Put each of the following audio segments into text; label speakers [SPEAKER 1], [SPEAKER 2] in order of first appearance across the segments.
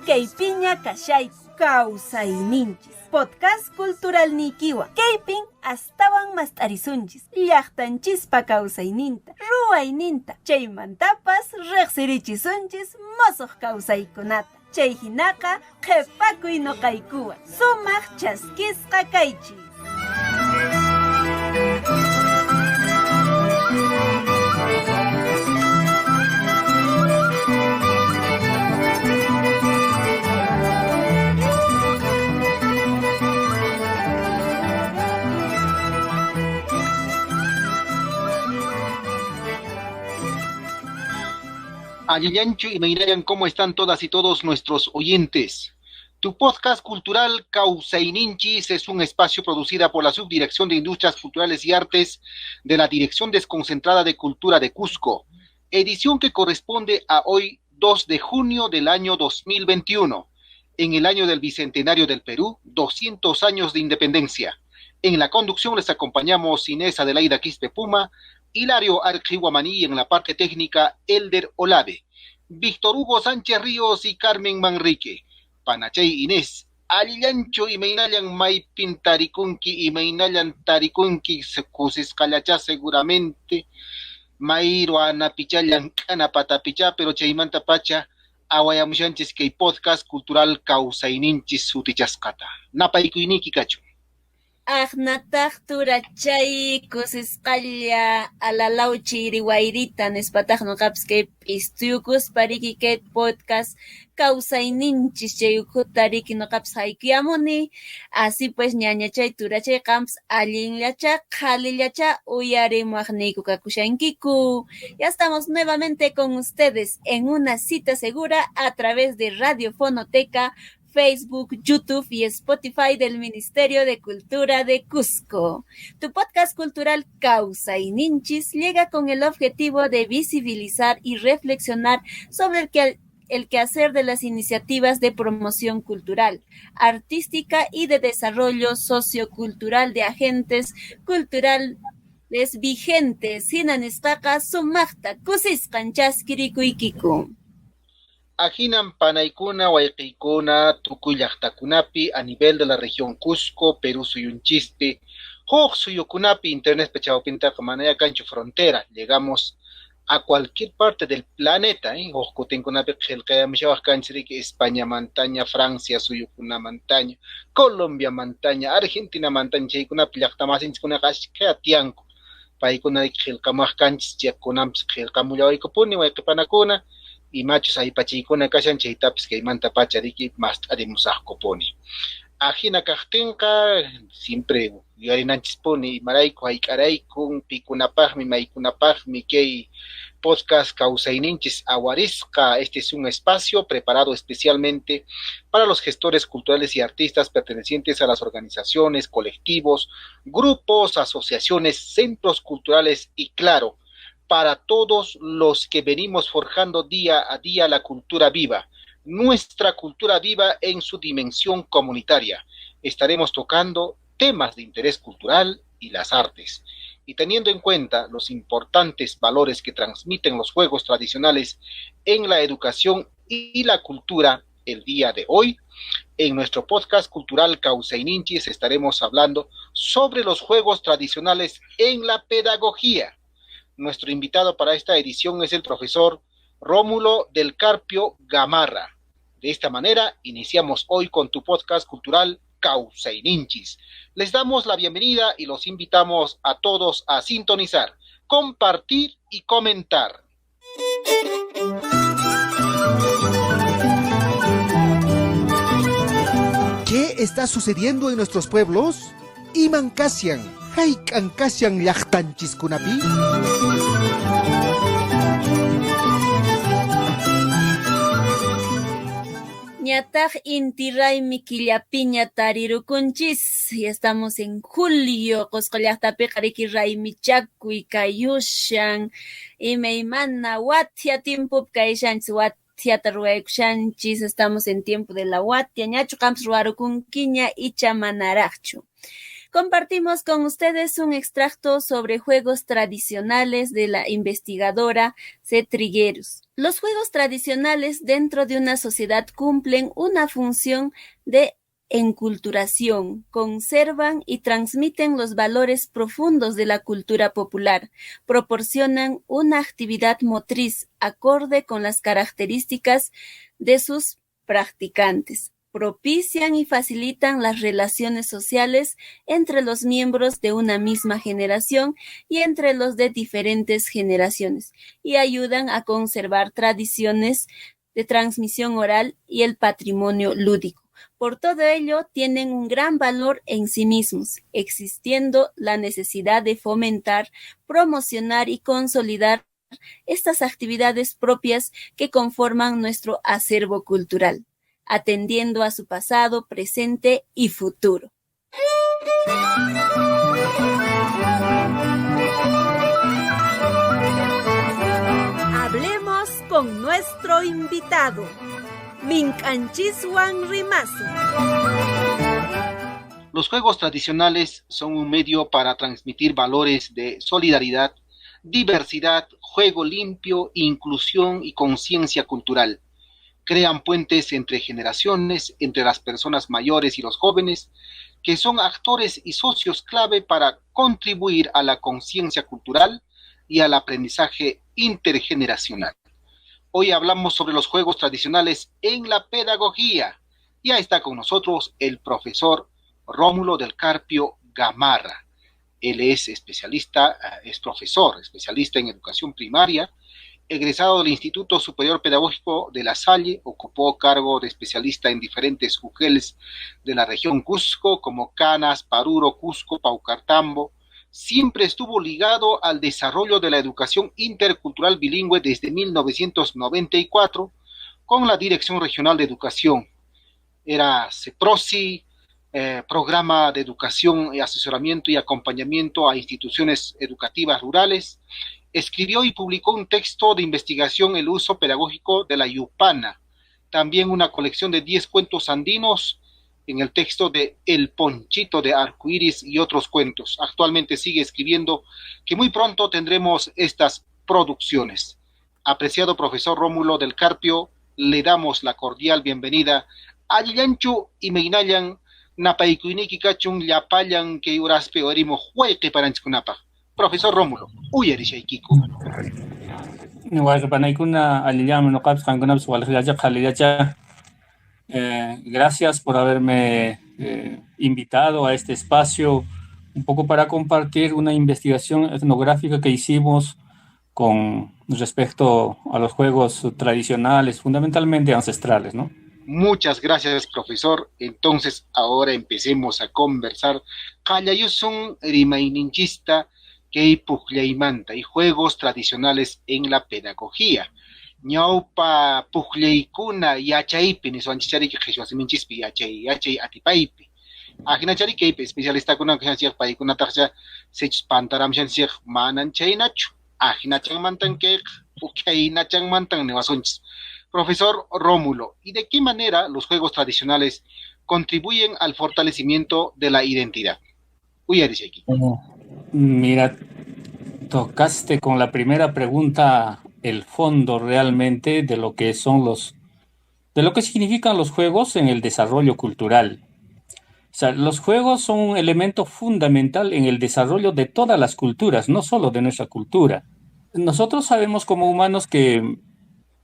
[SPEAKER 1] kaypiña kashayku kawsayninchis. Podcast cultural nikiwa. Kaypin astawan mast'arisunchis. Llaqtanchispa kawsayninta, ruwayninta. Chaymantapas riqsirichisunchis musuq kawsaykunata. Chay hinaqa qhipakuy nuqaykuwa. Sumaq chaskisqa kaychis.
[SPEAKER 2] Allillanchu y Meirayan, ¿cómo están todas y todos nuestros oyentes? Tu podcast cultural Causaininchis es un espacio producido por la Subdirección de Industrias Culturales y Artes de la Dirección Desconcentrada de Cultura de Cusco, edición que corresponde a hoy 2 de junio del año 2021, en el año del Bicentenario del Perú, 200 años de independencia. En la conducción les acompañamos Inés Adelaida Quispe Puma, Hilario Archihuamaní, en la parte técnica Elder Olave, Víctor Hugo Sánchez Ríos y Carmen Manrique. Panachay Inés, Allillancho y Meinayan Maipin Tarikunki y Meinayan Tarikunki Kusiscalacha seguramente, Mairo Anapichayan Canapatapicha, pero Chaimanta Pacha, Aguayamushanchis que podcast cultural Causaininchis Sutichaskata. Napaikuiniki Cacho.
[SPEAKER 1] Ahnataq turachay kusisqalla alalawchi riwayrita nispataj nuqapis kay p'istuyukus pariki kay podcast kawsayninchis chay ukhuta riki nuqapis haykuyamuni. Así pues ñañachay turachay qanpis allinllacha qhalillacha uyarimuaqniyku kakushankiku. Ya estamos nuevamente con ustedes en una cita segura a través de Radio Fonoteca, Facebook, YouTube y Spotify del Ministerio de Cultura de Cusco. Tu podcast cultural Causaininchis llega con el objetivo de visibilizar y reflexionar sobre el quehacer de las iniciativas de promoción cultural, artística y de desarrollo sociocultural de agentes culturales vigentes. Hinanispaqa sumaqta kusisqan chaskirikuykiku.
[SPEAKER 2] Ajinan panaykuna wayqiykuna tukuy llaqtakunapi a nivel de la región Cusco, Perú suyunchispi, huk suyukunapi internet pechawpintaqa manaya kanchu frontera, llegamos a cualquier parte del planeta, huk kutinkunapi qillqayamishawaq kanchiriki España mantaña, Francia suyukuna mantaña, Colombia mantaña, Argentina mantaña, chaykunapi llaqtamasinchikkunaqa ashkha tiyanku, paykunari qillqamuwaq kanchis chaykunapas qillqamullawaykupuni wayqipanakuna, y machos ahí pachiykuna kashan chaytapis kaymanta pachariki más ademusaqkupuni. Ajina kaqtinqa siempre yuyarinanchispuni imarayku hayk'araykun pikunapaqmi maykunapaqmi kay podcast Causaininchis awarisqa. Este es un espacio preparado especialmente para los gestores culturales y artistas pertenecientes a las organizaciones, colectivos, grupos, asociaciones, centros culturales y claro, para todos los que venimos forjando día a día la cultura viva, nuestra cultura viva en su dimensión comunitaria. Estaremos tocando temas de interés cultural y las artes, y teniendo en cuenta los importantes valores que transmiten los juegos tradicionales en la educación y la cultura. El día de hoy, en nuestro podcast cultural Causaininchis, estaremos hablando sobre los juegos tradicionales en la pedagogía. Nuestro invitado para esta edición es el profesor Rómulo del Carpio Gamarra. De esta manera, iniciamos hoy con tu podcast cultural Causaininchis. Les damos la bienvenida y los invitamos a todos a sintonizar, compartir y comentar.
[SPEAKER 3] ¿Qué está sucediendo en nuestros pueblos? Imancasian. Hayk'ankasyan llaqtanchiskunapi.
[SPEAKER 1] Ñataq inti raymi killapiña tarirukunchis. Y estamos en julio. Qusqu llaqtapiqa riki raymichakuy kayushan. Imaymana watya timpupi kayshanchis watyata ruwaykushanchis. Estamos en tiempo de la watya. Ñachu qanpis ruwarukunkiña icha manaraqchu. Compartimos con ustedes un extracto sobre juegos tradicionales de la investigadora C. Trigueros. Los juegos tradicionales dentro de una sociedad cumplen una función de enculturación, conservan y transmiten los valores profundos de la cultura popular, proporcionan una actividad motriz acorde con las características de sus practicantes, propician y facilitan las relaciones sociales entre los miembros de una misma generación y entre los de diferentes generaciones, y ayudan a conservar tradiciones de transmisión oral y el patrimonio lúdico. Por todo ello, tienen un gran valor en sí mismos, existiendo la necesidad de fomentar, promocionar y consolidar estas actividades propias que conforman nuestro acervo cultural, atendiendo a su pasado, presente y futuro.
[SPEAKER 4] Hablemos con nuestro invitado. Minkanchiswan Rimasu.
[SPEAKER 2] Los juegos tradicionales son un medio para transmitir valores de solidaridad, diversidad, juego limpio, inclusión y conciencia cultural. Crean puentes entre generaciones, entre las personas mayores y los jóvenes, que son actores y socios clave para contribuir a la conciencia cultural y al aprendizaje intergeneracional. Hoy hablamos sobre los juegos tradicionales en la pedagogía. Ya está con nosotros el profesor Rómulo del Carpio Gamarra. Él es profesor, especialista en educación primaria, egresado del Instituto Superior Pedagógico de La Salle, ocupó cargo de especialista en diferentes UGELs de la región Cusco, como Canas, Paruro, Cusco, Paucartambo. Siempre estuvo ligado al desarrollo de la educación intercultural bilingüe desde 1994 con la Dirección Regional de Educación. Era CEPROSI, Programa de Educación y Asesoramiento y Acompañamiento a Instituciones Educativas Rurales. Escribió y publicó un texto de investigación El uso pedagógico de la Yupana, también una colección de 10 cuentos andinos en el texto de El Ponchito de Arcoíris y otros cuentos. Actualmente sigue escribiendo, que muy pronto tendremos estas producciones. Apreciado profesor Rómulo del Carpio, le damos la cordial bienvenida a Llanchu y Meinayan Napaikuiniki Kachun Yapayan que Uraspe Orimo Hueque Paranchkunapa. Profesor Rómulo, Uyarishaikiko.
[SPEAKER 5] Gracias por haberme invitado a este espacio, un poco para compartir una investigación etnográfica que hicimos con respecto a los juegos tradicionales, fundamentalmente ancestrales, ¿no?
[SPEAKER 2] Muchas gracias, profesor. Entonces, ahora empecemos a conversar. Kallayusun Rimaininchista que Pujleimanta y juegos tradicionales en la pedagogía. Ñaupa Pujleikuna Yachaipi, ni Suanchichari que Jesús Minchispi, Yachay Atipaipi. Ajinachari que especialista con que Paikuna Tarja, Sech Pantaram Shansiek Manan Chainachu, Ajinachan Mantanque, Ukainachan Mantan Nevasunchis. Profesor Rómulo, ¿y de qué manera los juegos tradicionales contribuyen al fortalecimiento de la identidad? Aquí.
[SPEAKER 5] Mira, tocaste con la primera pregunta el fondo realmente de lo que son de lo que significan los juegos en el desarrollo cultural. O sea, los juegos son un elemento fundamental en el desarrollo de todas las culturas, no solo de nuestra cultura. Nosotros sabemos como humanos que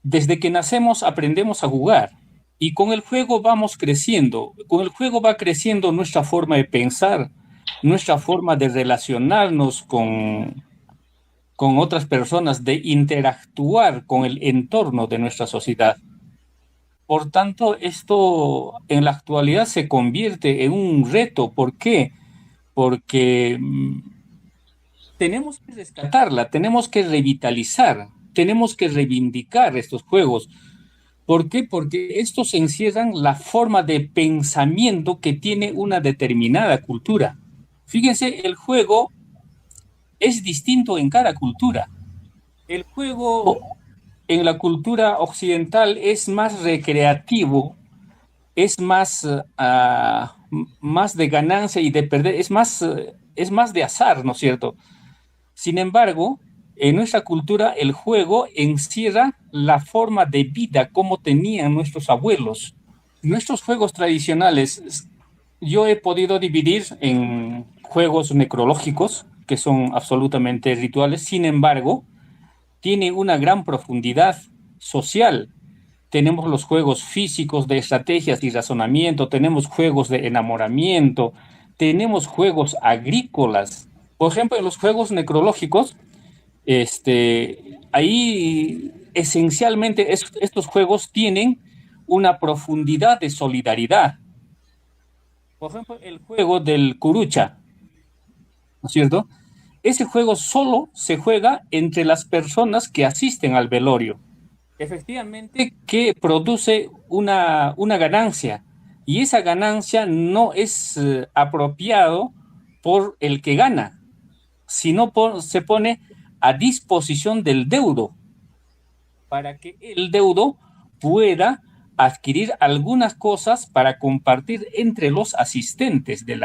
[SPEAKER 5] desde que nacemos aprendemos a jugar y con el juego vamos creciendo. Con el juego va creciendo nuestra forma de pensar, nuestra forma de relacionarnos con otras personas, de interactuar con el entorno de nuestra sociedad. Por tanto, esto en la actualidad se convierte en un reto. ¿Por qué? Porque tenemos que rescatarla, tenemos que revitalizar, tenemos que reivindicar estos juegos. ¿Por qué? Porque estos encierran la forma de pensamiento que tiene una determinada cultura. Fíjense, el juego es distinto en cada cultura. El juego en la cultura occidental es más recreativo, es más más de ganancia y de perder, es más de azar, ¿no es cierto? Sin embargo, en nuestra cultura el juego encierra la forma de vida como tenían nuestros abuelos. Nuestros juegos tradicionales, yo he podido dividir en juegos necrológicos, que son absolutamente rituales, sin embargo, tiene una gran profundidad social. Tenemos los juegos físicos de estrategias y razonamiento, tenemos juegos de enamoramiento, tenemos juegos agrícolas. Por ejemplo, en los juegos necrológicos, ahí esencialmente estos juegos tienen una profundidad de solidaridad. Por ejemplo, el juego del Curucha, ¿no es cierto? Ese juego solo se juega entre las personas que asisten al velorio. Efectivamente, que produce una ganancia, y esa ganancia no es apropiado por el que gana, sino se pone a disposición del deudo, para que el deudo pueda adquirir algunas cosas para compartir entre los asistentes del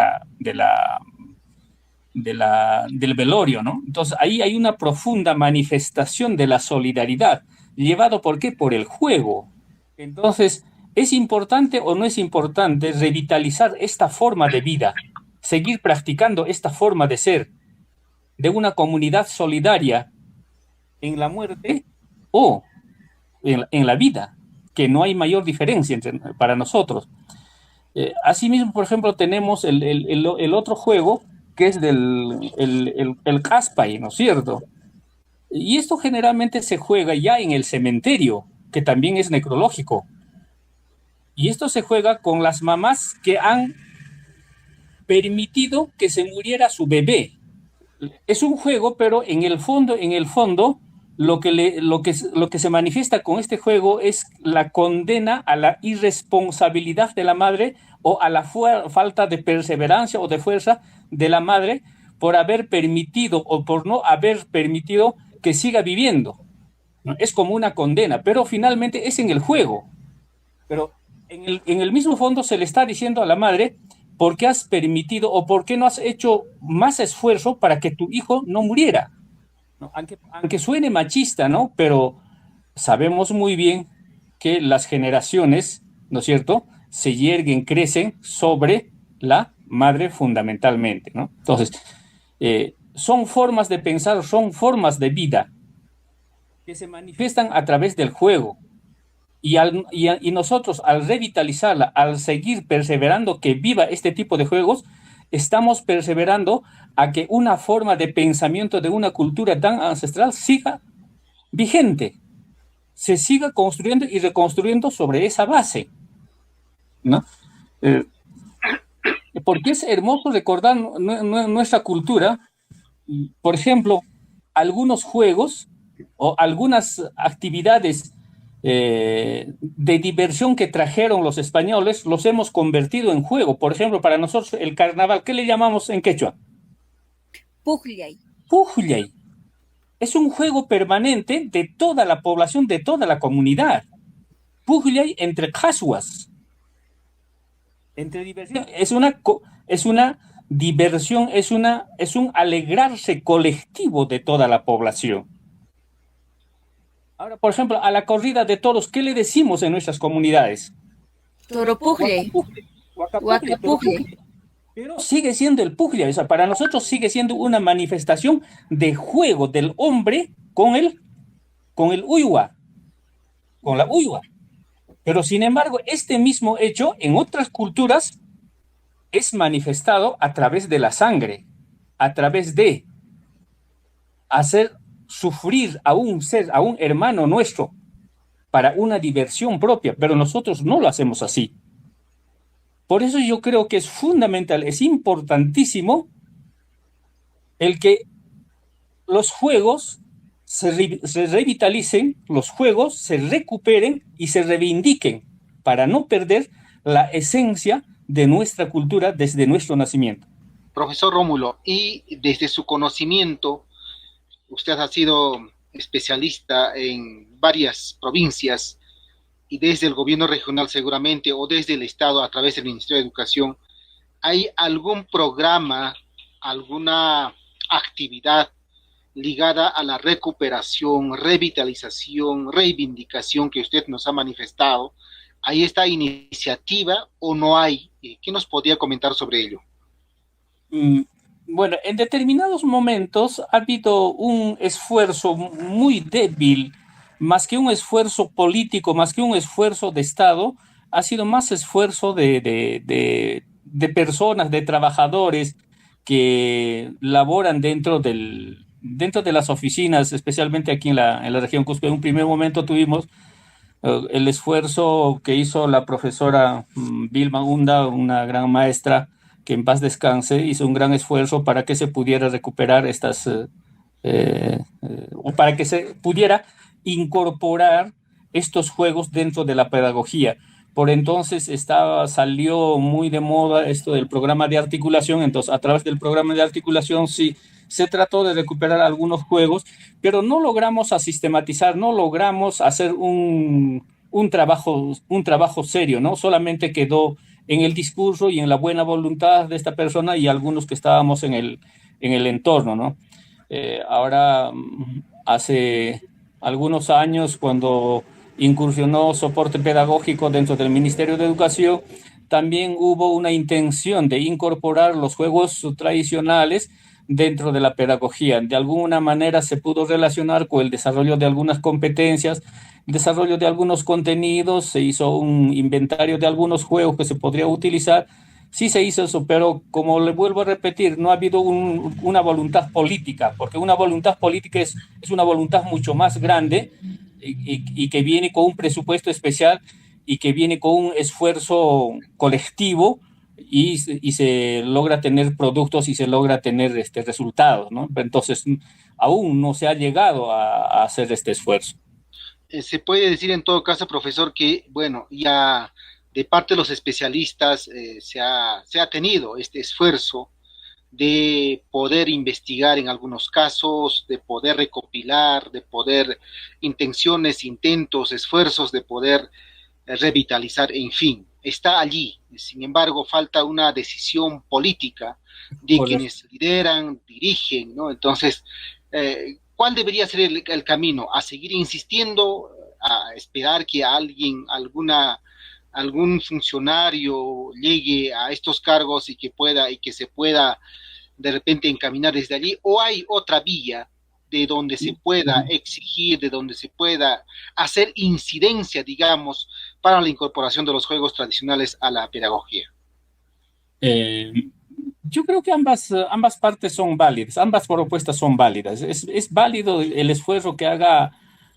[SPEAKER 5] velorio, ¿no? Entonces ahí hay una profunda manifestación de la solidaridad, llevado ¿por qué? Por el juego. Entonces, ¿es importante o no es importante revitalizar esta forma de vida, seguir practicando esta forma de ser, de una comunidad solidaria en la muerte o en la vida, que no hay mayor diferencia para nosotros? Asimismo, por ejemplo, tenemos el otro juego, que es el Caspay, ¿no es cierto? Y esto generalmente se juega ya en el cementerio, que también es necrológico. Y esto se juega con las mamás que han permitido que se muriera su bebé. Es un juego, pero en el fondo, lo que se manifiesta con este juego es la condena a la irresponsabilidad de la madre o a la falta de perseverancia o de fuerza de la madre por haber permitido o por no haber permitido que siga viviendo, ¿no? Es como una condena, pero finalmente es en el juego. Pero en el mismo fondo se le está diciendo a la madre: ¿por qué has permitido o por qué no has hecho más esfuerzo para que tu hijo no muriera? ¿No? Aunque suene machista, ¿no? Pero sabemos muy bien que las generaciones, ¿no es cierto?, se yerguen, crecen sobre la madre fundamentalmente, ¿no? Entonces, son formas de pensar, son formas de vida que se manifiestan a través del juego. Y nosotros, al revitalizarla, al seguir perseverando que viva este tipo de juegos, estamos perseverando a que una forma de pensamiento de una cultura tan ancestral siga vigente, se siga construyendo y reconstruyendo sobre esa base, ¿no? Porque es hermoso recordar nuestra cultura. Por ejemplo, algunos juegos o algunas actividades de diversión que trajeron los españoles los hemos convertido en juego. Por ejemplo, para nosotros el carnaval, ¿qué le llamamos en quechua?
[SPEAKER 1] Pujllay.
[SPEAKER 5] Pujllay. Es un juego permanente de toda la población, de toda la comunidad. Pujllay entre casuas, entre diversión. Es una diversión, es un alegrarse colectivo de toda la población. Ahora, por ejemplo, a la corrida de toros, ¿qué le decimos en nuestras comunidades?
[SPEAKER 1] Toropujllay. Huacapujllay.
[SPEAKER 5] Pero sigue siendo el pujllay. O sea, para nosotros sigue siendo una manifestación de juego del hombre con el uywa, con la uywa. Pero sin embargo, este mismo hecho en otras culturas es manifestado a través de la sangre, a través de hacer sufrir a un ser, a un hermano nuestro, para una diversión propia, pero nosotros no lo hacemos así. Por eso yo creo que es fundamental, es importantísimo el que los juegos se revitalicen, los juegos se recuperen y se reivindiquen para no perder la esencia de nuestra cultura desde nuestro nacimiento.
[SPEAKER 2] Profesor Rómulo, y desde su conocimiento, usted ha sido especialista en varias provincias y desde el gobierno regional seguramente o desde el Estado a través del Ministerio de Educación, ¿hay algún programa, alguna actividad ligada a la recuperación, revitalización, reivindicación que usted nos ha manifestado? ¿Hay esta iniciativa o no hay? ¿Qué nos podría comentar sobre ello?
[SPEAKER 5] Mm, Bueno, en determinados momentos ha habido un esfuerzo muy débil, más que un esfuerzo político, más que un esfuerzo de Estado, ha sido más esfuerzo de personas, de trabajadores que laboran dentro de las oficinas, especialmente aquí en la región Cusco. En un primer momento tuvimos el esfuerzo que hizo la profesora Vilma Hunda, una gran maestra, que en paz descanse, hizo un gran esfuerzo para que se pudiera recuperar o para que se pudiera incorporar estos juegos dentro de la pedagogía. Por entonces salió muy de moda esto del programa de articulación. Entonces, a través del programa de articulación sí se trató de recuperar algunos juegos, pero no logramos sistematizar, no logramos hacer un trabajo serio, ¿no? Solamente quedó en el discurso y en la buena voluntad de esta persona y algunos que estábamos en el entorno, ¿no? Ahora, hace algunos años, cuando incursionó soporte pedagógico dentro del Ministerio de Educación, también hubo una intención de incorporar los juegos tradicionales dentro de la pedagogía. De alguna manera se pudo relacionar con el desarrollo de algunas competencias, el desarrollo de algunos contenidos, se hizo un inventario de algunos juegos que se podría utilizar. Sí se hizo eso, pero como le vuelvo a repetir, no ha habido una voluntad política, porque una voluntad política es una voluntad mucho más grande y que viene con un presupuesto especial y que viene con un esfuerzo colectivo y se logra tener productos y se logra tener resultados, ¿no? Entonces, aún no se ha llegado a hacer este esfuerzo.
[SPEAKER 2] Se puede decir en todo caso, profesor, que, bueno, ya de parte de los especialistas se ha tenido este esfuerzo de poder investigar en algunos casos, de poder recopilar, de poder intenciones, intentos, esfuerzos de poder revitalizar, en fin, está allí. Sin embargo, falta una decisión política de
[SPEAKER 5] Correcto.
[SPEAKER 2] quienes lideran, dirigen, ¿no? Entonces, ¿cuál debería ser el camino? ¿A seguir insistiendo, a esperar que alguien, algún funcionario llegue a estos cargos y que se pueda de repente encaminar desde allí? ¿O hay otra vía de donde se pueda exigir, de donde se pueda hacer incidencia, digamos, para la incorporación de los juegos tradicionales a la pedagogía?
[SPEAKER 5] Eh, yo creo que ambas partes son válidas, ambas propuestas son válidas. Es válido el esfuerzo que haga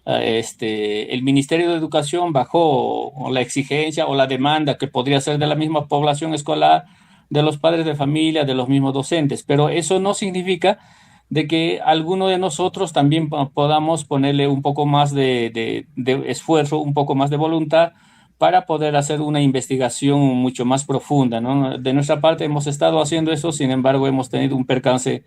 [SPEAKER 5] el Ministerio de Educación bajo la exigencia o la demanda que podría ser de la misma población escolar, de los padres de familia, de los mismos docentes, pero eso no significa de que alguno de nosotros también podamos ponerle un poco más de esfuerzo, un poco más de voluntad para poder hacer una investigación mucho más profunda, ¿no? De nuestra parte hemos estado haciendo eso, sin embargo hemos tenido un percance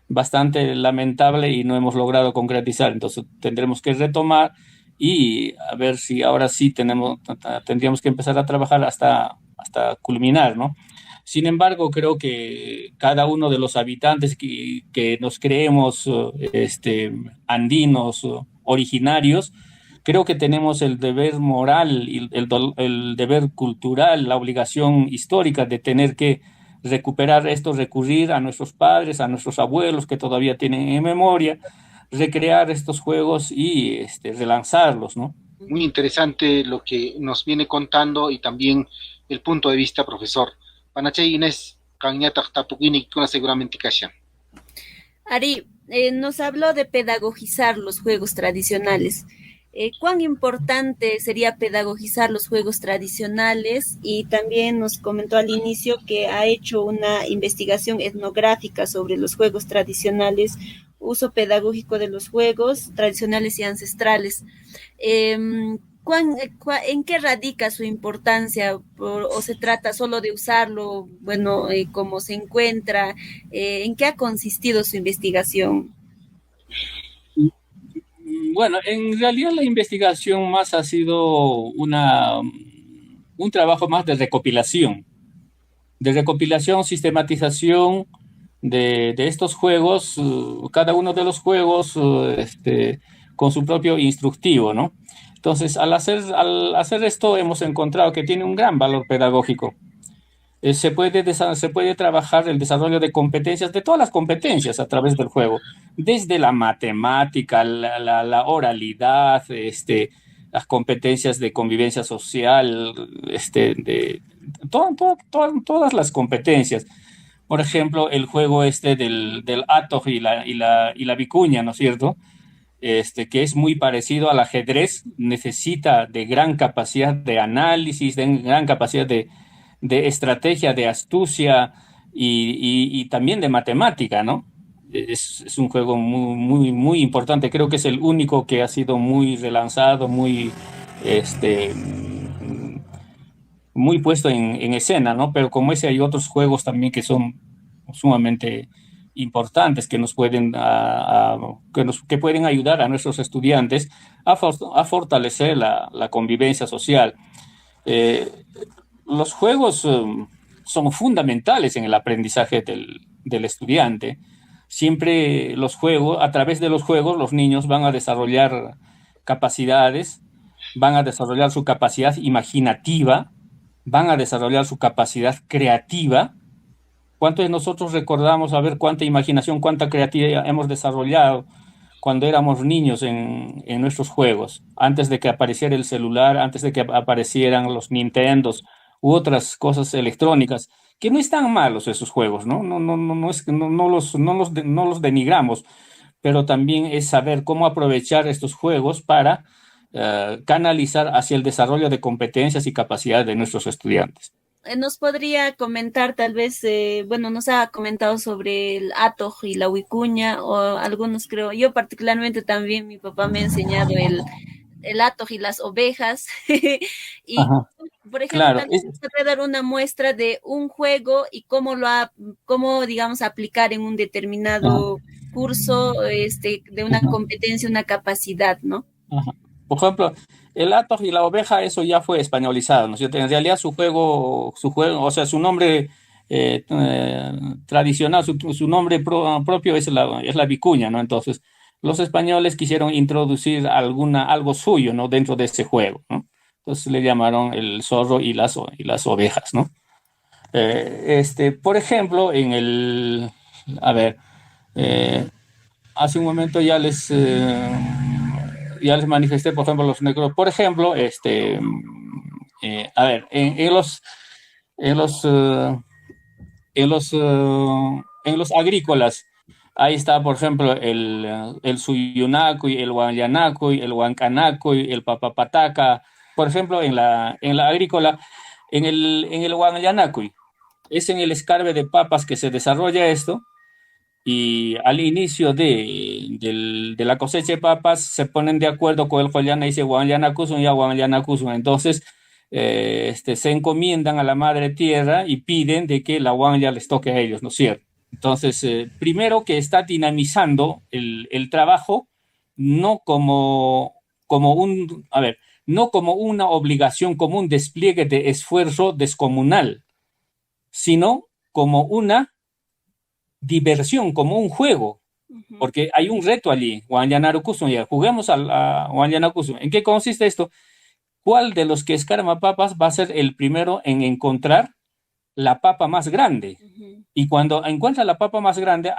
[SPEAKER 5] bastante lamentable y no hemos logrado concretizar. Entonces tendremos que retomar y a ver si ahora sí tendríamos que empezar a trabajar hasta culminar, ¿no? Sin embargo, creo que cada uno de los habitantes que nos creemos andinos, originarios, creo que tenemos el deber moral y el deber cultural, la obligación histórica de tener que recuperar esto, recurrir a nuestros padres, a nuestros abuelos que todavía tienen en memoria, recrear estos juegos y relanzarlos, ¿no?
[SPEAKER 2] Muy interesante lo que nos viene contando y también el punto de vista, profesor. Panachay Inés, Cañata, Tapuquini, seguramente Kasha.
[SPEAKER 1] Ari, nos habló de pedagogizar los juegos tradicionales. ¿Cuán importante sería pedagogizar los juegos tradicionales? Y también nos comentó al inicio que ha hecho una investigación etnográfica sobre los juegos tradicionales, uso pedagógico de los juegos tradicionales y ancestrales. ¿En qué radica su importancia? ¿O se trata solo de usarlo, bueno, como se encuentra? ¿En qué ha consistido su investigación?
[SPEAKER 5] Bueno, en realidad la investigación más ha sido un trabajo más de recopilación de recopilación, sistematización de estos juegos, cada uno de los juegos con su propio instructivo, ¿no? Entonces, al hacer esto, hemos encontrado que tiene un gran valor pedagógico. Se puede trabajar el desarrollo de competencias, de todas las competencias a través del juego, desde la matemática, la oralidad, las competencias de convivencia social, todas las competencias. Por ejemplo, el juego del Atoj y la vicuña, ¿no es cierto? Que es muy parecido al ajedrez, necesita de gran capacidad de análisis, de gran capacidad de estrategia, de astucia y también de matemática, ¿no? Es un juego muy, muy, muy importante. Creo que es el único que ha sido muy relanzado, muy puesto en escena, ¿no? Pero como ese hay otros juegos también que son sumamente importantes que nos pueden, que pueden ayudar a nuestros estudiantes a fortalecer la convivencia social. Los juegos son fundamentales en el aprendizaje del estudiante. Siempre a través de los juegos, los niños van a desarrollar capacidades, van a desarrollar su capacidad imaginativa, van a desarrollar su capacidad creativa. ¿Cuántos de nosotros recordamos a ver cuánta imaginación, cuánta creatividad hemos desarrollado cuando éramos niños en nuestros juegos? Antes de que apareciera el celular, antes de que aparecieran los Nintendos u otras cosas electrónicas, que no están malos esos juegos, ¿no? No los denigramos, pero también es saber cómo aprovechar estos juegos para canalizar hacia el desarrollo de competencias y capacidades de nuestros estudiantes.
[SPEAKER 1] Nos podría comentar tal vez, nos ha comentado sobre el Atoj y la vicuña, o algunos creo, yo particularmente también, mi papá me ha enseñado el Atoj y las ovejas, y
[SPEAKER 5] Ajá,
[SPEAKER 1] por ejemplo,
[SPEAKER 5] claro,
[SPEAKER 1] también nos puede dar una muestra de un juego y cómo digamos, aplicar en un determinado curso, de una competencia, una capacidad, ¿no?
[SPEAKER 5] ajá. Por ejemplo, el Atoj y la oveja, eso ya fue españolizado, ¿no es cierto? En realidad su juego, o sea, su nombre tradicional, su nombre propio es la vicuña, ¿no? Entonces, los españoles quisieron introducir algo suyo, ¿no? Dentro de ese juego, ¿no? Entonces le llamaron el zorro y las ovejas, ¿no? Por ejemplo, a ver, hace un momento ya les manifesté, por ejemplo, los negros. Por ejemplo, a ver, en los agrícolas, ahí está, por ejemplo, el Suyunacuy, el Huanyanacuy, el Huancanacuy, el Papapataca. Por ejemplo, en la agrícola, en el Huanyanacuy, es en el escarbe de papas que se desarrolla esto. Y al inicio de la cosecha de papas se ponen de acuerdo con el Huayana y dice Huayana Kusun y Huayana Kusun. Entonces se encomiendan a la madre tierra y piden de que la Huanya les toque a ellos, ¿no es cierto? Entonces, primero que está dinamizando el trabajo, no como no como una obligación, como un despliegue de esfuerzo descomunal, sino como una diversión, como un juego, porque hay un reto allí. Juguemos a Huanyanakusun. ¿En qué consiste esto? ¿Cuál de los que escarma papas va a ser el primero en encontrar la papa más grande? Y cuando encuentra la papa más grande,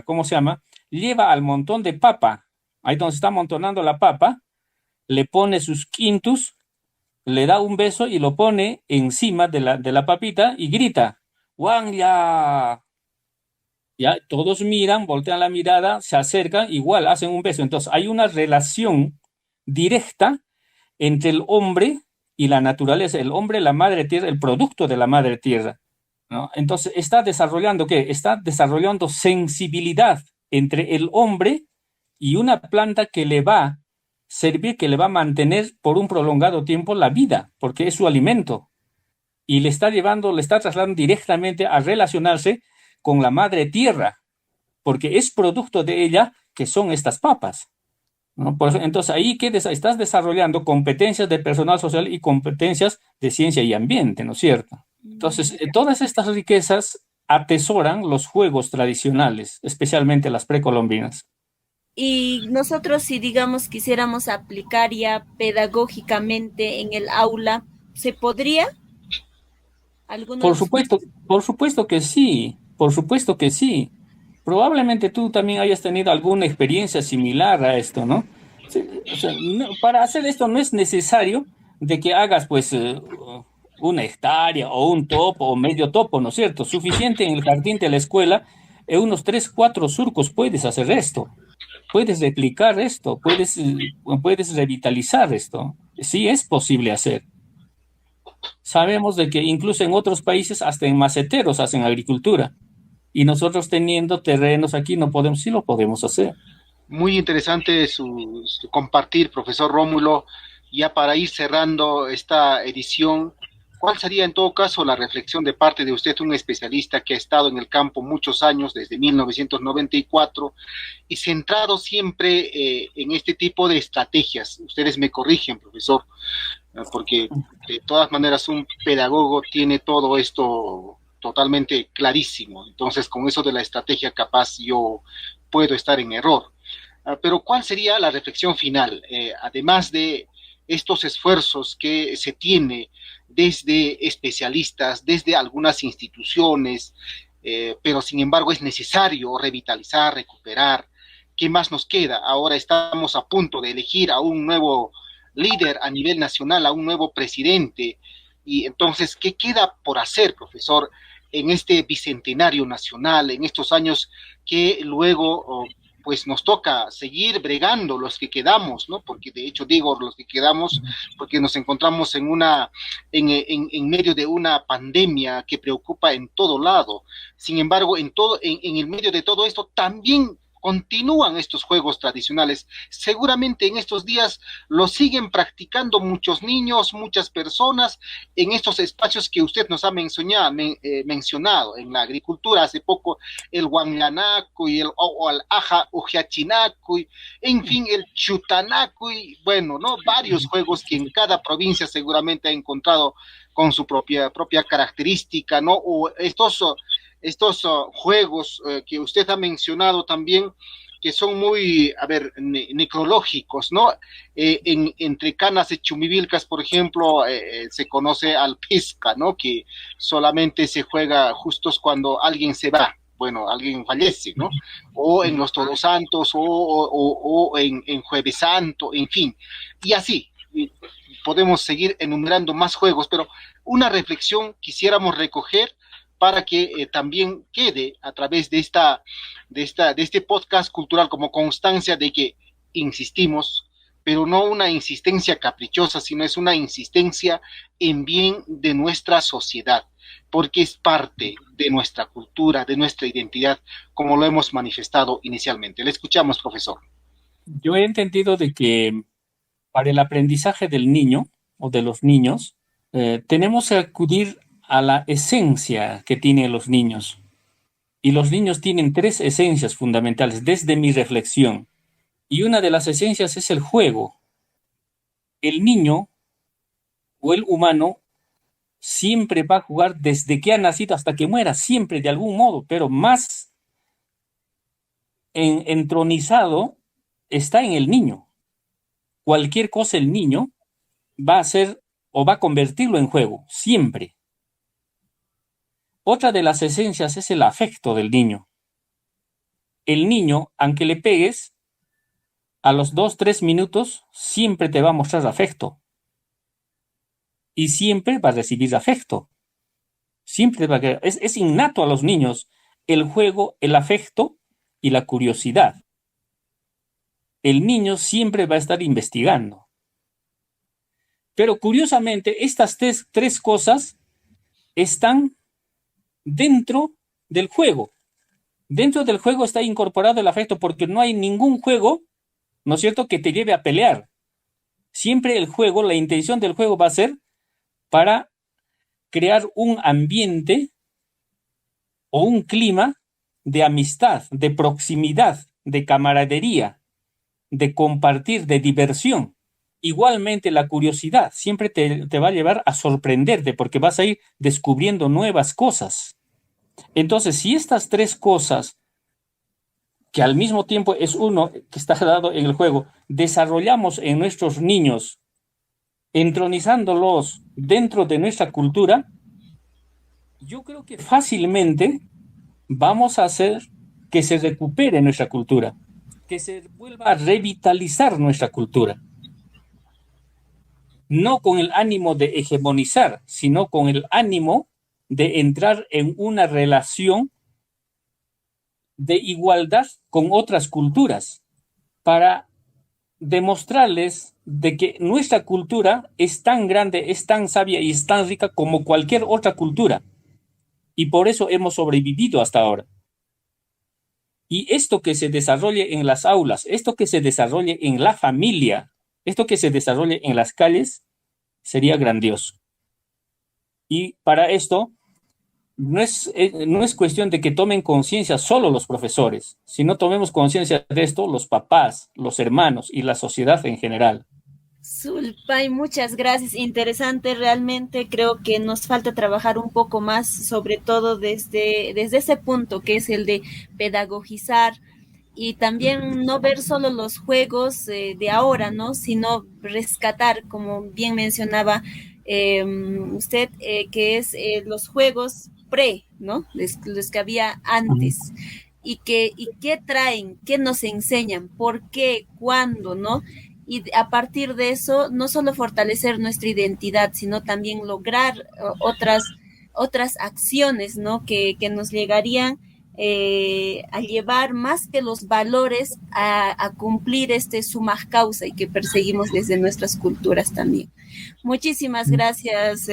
[SPEAKER 5] ¿cómo se llama? Lleva al montón de papa, ahí donde está amontonando la papa, le pone sus quintus, le da un beso y lo pone encima de la papita y grita, ¡Wanya! Ya, todos miran, voltean la mirada, se acercan, igual hacen un beso. Entonces hay una relación directa entre el hombre y la naturaleza, el hombre, la madre tierra, el producto de la madre tierra, ¿no? Entonces está desarrollando, ¿qué? Está desarrollando sensibilidad entre el hombre y una planta que le va a servir, que le va a mantener por un prolongado tiempo la vida, porque es su alimento. Y le está trasladando directamente a relacionarse con la madre tierra, porque es producto de ella que son estas papas, ¿no? Entonces ahí estás desarrollando competencias de personal social y competencias de ciencia y ambiente, ¿no es cierto? Entonces, todas estas riquezas atesoran los juegos tradicionales, especialmente las precolombinas.
[SPEAKER 1] Y nosotros, si digamos quisiéramos aplicar ya pedagógicamente en el aula, ¿se podría? ¿Alguno de
[SPEAKER 5] Por
[SPEAKER 1] los
[SPEAKER 5] supuesto, por supuesto que sí, por supuesto que sí. Probablemente tú también hayas tenido alguna experiencia similar a esto, ¿no? Sí, o sea, para hacer esto no es necesario de que hagas pues una hectárea o un topo o medio topo, ¿no es cierto? Suficiente en el jardín de la escuela, en unos 3, 4 surcos puedes hacer esto, puedes replicar esto, puedes revitalizar esto. Sí es posible hacer. Sabemos de que incluso en otros países, hasta en maceteros hacen agricultura. Y nosotros teniendo terrenos aquí no podemos, sí lo podemos hacer.
[SPEAKER 2] Muy interesante su compartir, profesor Rómulo. Ya para ir cerrando esta edición, ¿cuál sería en todo caso la reflexión de parte de usted, un especialista que ha estado en el campo muchos años, desde 1994, y centrado siempre en este tipo de estrategias? Ustedes me corrigen, profesor, porque de todas maneras un pedagogo tiene todo esto totalmente clarísimo. Entonces, con eso de la estrategia capaz yo puedo estar en error. Pero ¿cuál sería la reflexión final? Además de estos esfuerzos que se tiene desde especialistas, desde algunas instituciones, pero sin embargo es necesario revitalizar, recuperar. ¿Qué más nos queda? Ahora estamos a punto de elegir a un nuevo líder a nivel nacional, a un nuevo presidente. Y entonces, ¿qué queda por hacer, profesor, en este bicentenario nacional, en estos años que luego pues nos toca seguir bregando los que quedamos, ¿no? Porque de hecho digo los que quedamos, porque nos encontramos en medio de una pandemia que preocupa en todo lado. Sin embargo, en el medio de todo esto también continúan estos juegos tradicionales. Seguramente en estos días lo siguen practicando muchos niños, muchas personas en estos espacios que usted nos ha mencionado. En la agricultura hace poco el guanlanaco y el aja ujiachinaco, en fin, el chutanaco y bueno, ¿no? Varios juegos que en cada provincia seguramente ha encontrado con su propia característica, ¿no? O estos juegos que usted ha mencionado también, que son muy, a ver, necrológicos, ¿no? Entre canas de chumivilcas, por ejemplo, se conoce al pesca, ¿no? Que solamente se juega justos cuando alguien se va, bueno, alguien fallece, ¿no? O en los Todos Santos, o en Jueves Santo, en fin, y así. Podemos seguir enumerando más juegos, pero una reflexión quisiéramos recoger para que también quede a través de este podcast cultural como constancia de que insistimos, pero no una insistencia caprichosa, sino es una insistencia en bien de nuestra sociedad, porque es parte de nuestra cultura, de nuestra identidad, como lo hemos manifestado inicialmente. Le escuchamos, profesor.
[SPEAKER 5] Yo he entendido de que para el aprendizaje del niño o de los niños, tenemos que acudir a la esencia que tienen los niños. Y los niños tienen 3 esencias fundamentales desde mi reflexión. Y una de las esencias es el juego. El niño o el humano siempre va a jugar desde que ha nacido hasta que muera, siempre de algún modo, pero más entronizado está en el niño. Cualquier cosa el niño va a hacer o va a convertirlo en juego, siempre. Otra de las esencias es el afecto del niño. El niño, aunque le pegues, a los 2, 3 minutos siempre te va a mostrar afecto. Y siempre va a recibir afecto. Siempre va a... Es innato a los niños el juego, el afecto y la curiosidad. El niño siempre va a estar investigando. Pero curiosamente, estas tres cosas están dentro del juego. Dentro del juego está incorporado el afecto porque no hay ningún juego, ¿no es cierto?, que te lleve a pelear. Siempre el juego, la intención del juego va a ser para crear un ambiente o un clima de amistad, de proximidad, de camaradería, de compartir, de diversión. Igualmente, la curiosidad siempre te va a llevar a sorprenderte porque vas a ir descubriendo nuevas cosas. Entonces, si estas tres cosas, que al mismo tiempo es uno que está dado en el juego, desarrollamos en nuestros niños, entronizándolos dentro de nuestra cultura, yo creo que fácilmente vamos a hacer que se recupere nuestra cultura, que se vuelva a revitalizar nuestra cultura. No con el ánimo de hegemonizar, sino con el ánimo de entrar en una relación de igualdad con otras culturas para demostrarles de que nuestra cultura es tan grande, es tan sabia y es tan rica como cualquier otra cultura. Y por eso hemos sobrevivido hasta ahora. Y esto que se desarrolle en las aulas, esto que se desarrolle en la familia, esto que se desarrolle en las calles, sería grandioso. Y para esto, no es cuestión de que tomen conciencia solo los profesores, sino tomemos conciencia de esto los papás, los hermanos y la sociedad en general.
[SPEAKER 1] Sulpay, muchas gracias. Interesante, realmente creo que nos falta trabajar un poco más, sobre todo desde ese punto que es el de pedagogizar y también no ver solo los juegos de ahora, ¿no? Sino rescatar, como bien mencionaba usted, que es los juegos ¿no? Los que había antes. Y qué traen, qué nos enseñan, por qué, cuándo, ¿no? Y a partir de eso, no solo fortalecer nuestra identidad, sino también lograr otras acciones, ¿no? Que nos llegarían a llevar más que los valores a cumplir summa causa y que perseguimos desde nuestras culturas también. Muchísimas gracias,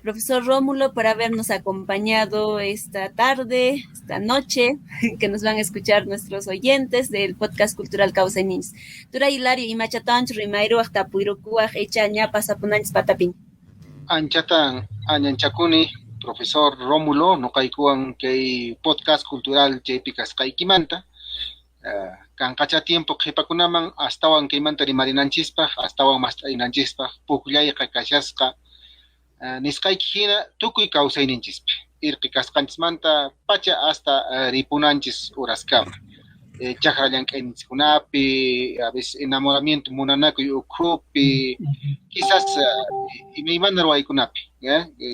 [SPEAKER 1] profesor Rómulo, por habernos acompañado esta tarde, esta noche, que nos van a escuchar nuestros oyentes del podcast cultural Causa y Niños. Tura Hilario y Machatanch, Rimairo, hasta Puirocuaj, Echaña, Pasapunanch, Patapín.
[SPEAKER 2] Anchatan, Añanchakuni, profesor Rómulo, no caikuan que podcast cultural Jepicas Kaikimanta. Kankacha tiempo que pakunaman, hasta wan que manta rimarinanchispa, hasta wan más inanchispa, puklay kakashasca. Niskaykihina tukuy kawsayninchispi irqi kasqanchimanta pacha hasta ripunanchis uraskama chaqra llank'ayninchikkunapi a veces enamoramiento munanakuy ukhupi quizás imaymana ruwaykunapi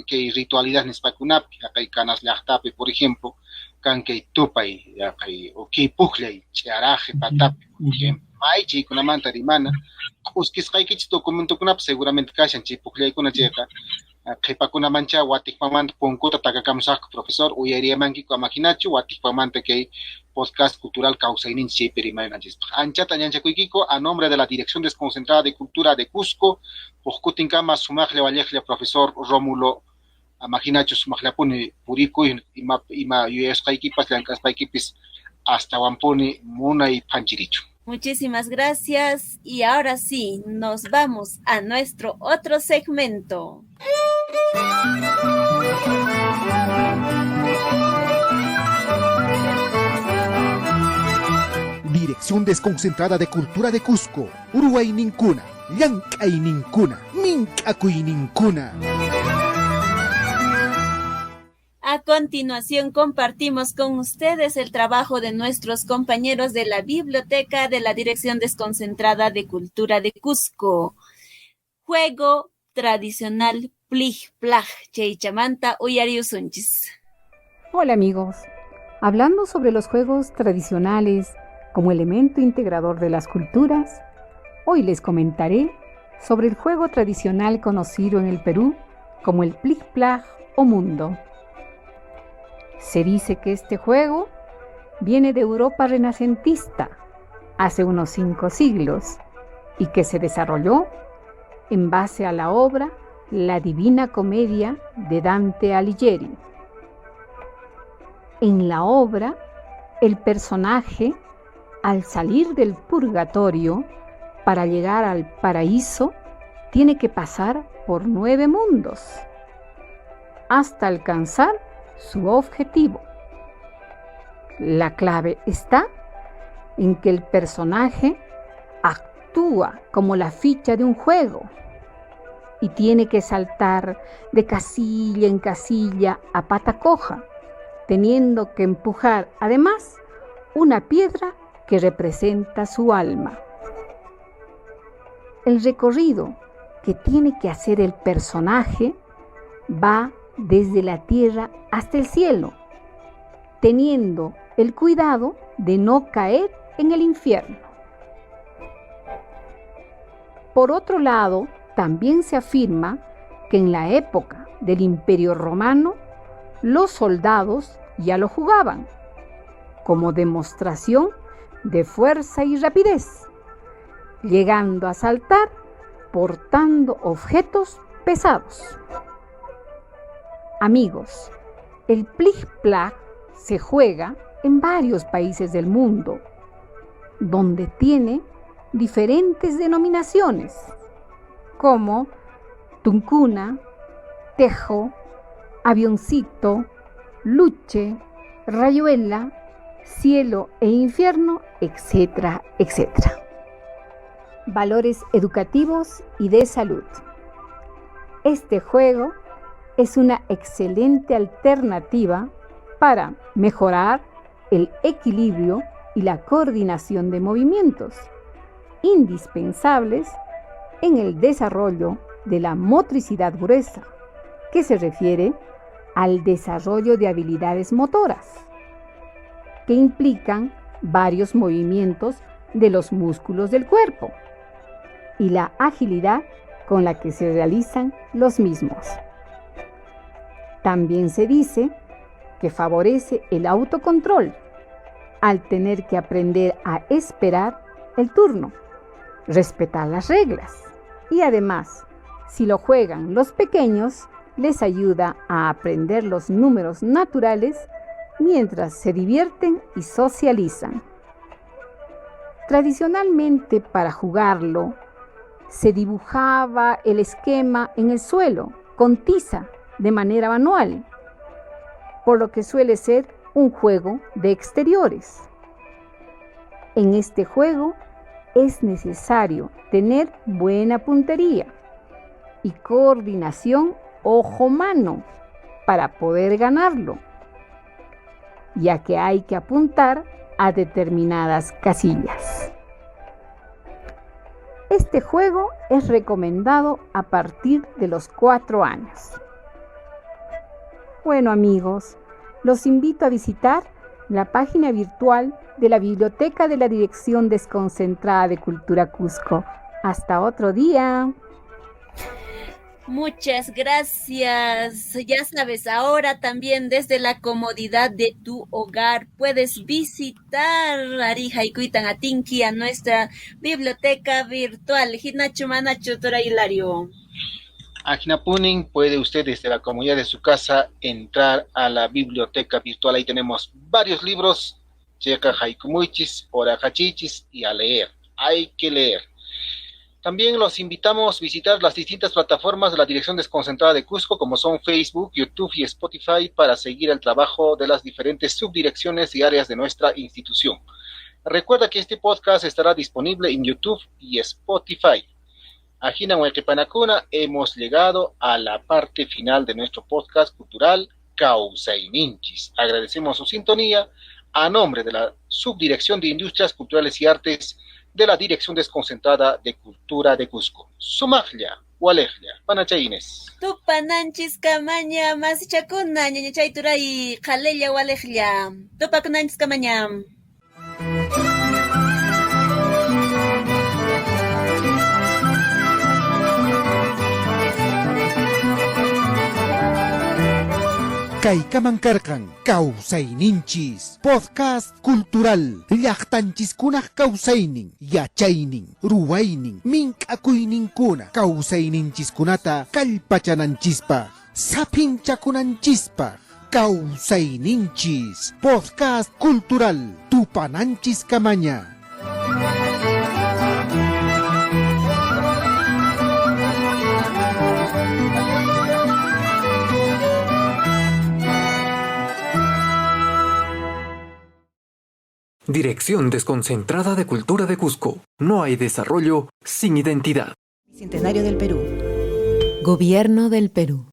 [SPEAKER 2] kay ritualidad nispakunapi kay kanas llaqtapi por ejemplo kan kay tupay kay ukiy pukllay ch'araje patapi por ejemplo may chaykunamanta rimana q'uskisqaykichis documentokunapi seguramente kashan chay pukllaykuna chayqa qhipakunamancha watikpamanta punkuta takakamsaq profesor uyariyamankiku amahinachu watikpamanta kay podcast cultural Causaynins chaypi rimaynanchispa anchata ñanchakuykiku a nombre de la Dirección Desconcentrada de Cultura de Cusco puqkutinkama sumaqlla wallaqlla profesor Rómulo amahinachu sumaqllapuni purikuy ima yuyasqaykipas llank'aspaykipis hasta wampuni munay phanchirichu.
[SPEAKER 1] Muchísimas gracias y ahora sí, nos vamos a nuestro otro segmento.
[SPEAKER 3] Dirección Desconcentrada de Cultura de Cusco, Uruguay Nincuna, Llank'ay Nincuna, Mink'akuy Nincuna.
[SPEAKER 1] A continuación compartimos con ustedes el trabajo de nuestros compañeros de la Biblioteca de la Dirección Desconcentrada de Cultura de Cusco. Juego tradicional Plij Plaj Chaychamanta Uyariusunchis.
[SPEAKER 6] Hola amigos, hablando sobre los juegos tradicionales como elemento integrador de las culturas, hoy les comentaré sobre el juego tradicional conocido en el Perú como el Plij Plaj o Mundo. Se dice que este juego viene de Europa renacentista hace unos 5 siglos y que se desarrolló en base a la obra La Divina Comedia de Dante Alighieri. En la obra, el personaje, al salir del purgatorio para llegar al paraíso, tiene que pasar por 9 mundos hasta alcanzar su objetivo. La clave está en que el personaje actúa como la ficha de un juego y tiene que saltar de casilla en casilla a pata coja, teniendo que empujar además una piedra que representa su alma. El recorrido que tiene que hacer el personaje va desde la tierra hasta el cielo, teniendo el cuidado de no caer en el infierno. Por otro lado, también se afirma que en la época del Imperio Romano, los soldados ya lo jugaban como demostración de fuerza y rapidez, llegando a saltar portando objetos pesados. Amigos, el Plig-Plag se juega en varios países del mundo, donde tiene diferentes denominaciones, como tuncuna, tejo, avioncito, luche, rayuela, cielo e infierno, etcétera, etcétera. Valores educativos y de salud. Este juego es una excelente alternativa para mejorar el equilibrio y la coordinación de movimientos, indispensables en el desarrollo de la motricidad gruesa, que se refiere al desarrollo de habilidades motoras, que implican varios movimientos de los músculos del cuerpo y la agilidad con la que se realizan los mismos. También se dice que favorece el autocontrol al tener que aprender a esperar el turno, respetar las reglas y además, si lo juegan los pequeños, les ayuda a aprender los números naturales mientras se divierten y socializan. Tradicionalmente, para jugarlo, se dibujaba el esquema en el suelo con tiza de manera manual, por lo que suele ser un juego de exteriores. En este juego es necesario tener buena puntería y coordinación ojo-mano para poder ganarlo, ya que hay que apuntar a determinadas casillas. Este juego es recomendado a partir de los 4 años. Bueno, amigos, los invito a visitar la página virtual de la Biblioteca de la Dirección Desconcentrada de Cultura Cusco. Hasta otro día.
[SPEAKER 1] Muchas gracias. Ya sabes, ahora también desde la comodidad de tu hogar puedes visitar Arija y Cuitanatinki a nuestra biblioteca virtual. Hinachu Manachu Tora Hilario.
[SPEAKER 2] Ajinapunin, puede usted desde la comodidad de su casa entrar a la biblioteca virtual. Ahí tenemos varios libros, Checa Haikumuichis, Orajachichis, y a leer. Hay que leer. También los invitamos a visitar las distintas plataformas de la Dirección Desconcentrada de Cusco, como son Facebook, YouTube y Spotify, para seguir el trabajo de las diferentes subdirecciones y áreas de nuestra institución. Recuerda que este podcast estará disponible en YouTube y Spotify. Ajina Huequepanacuna, hemos llegado a la parte final de nuestro podcast cultural Causaininchis. Agradecemos su sintonía a nombre de la Subdirección de Industrias Culturales y Artes de la Dirección Desconcentrada de Cultura de Cusco. Sumaglia, Walejlia, Panachayines.
[SPEAKER 1] Tupananchis Camaña, Masichakuna, Ñañachaitura y Jalelia Walejlia. Tupacananchis Camaña.
[SPEAKER 3] Kaykamankarkan Kausaininchis Podcast Cultural Llaqtanchiskunaq Kausainin Yachainin Ruwainin Mink'akuyninkuna Kausaininchis-kunata Kallpachananchispa Sapinchakunanchispa Kausaininchis Podcast Cultural Tupananchis Kamaña.
[SPEAKER 7] Dirección Desconcentrada de Cultura de Cusco. No hay desarrollo sin identidad.
[SPEAKER 8] Bicentenario del Perú. Gobierno del Perú.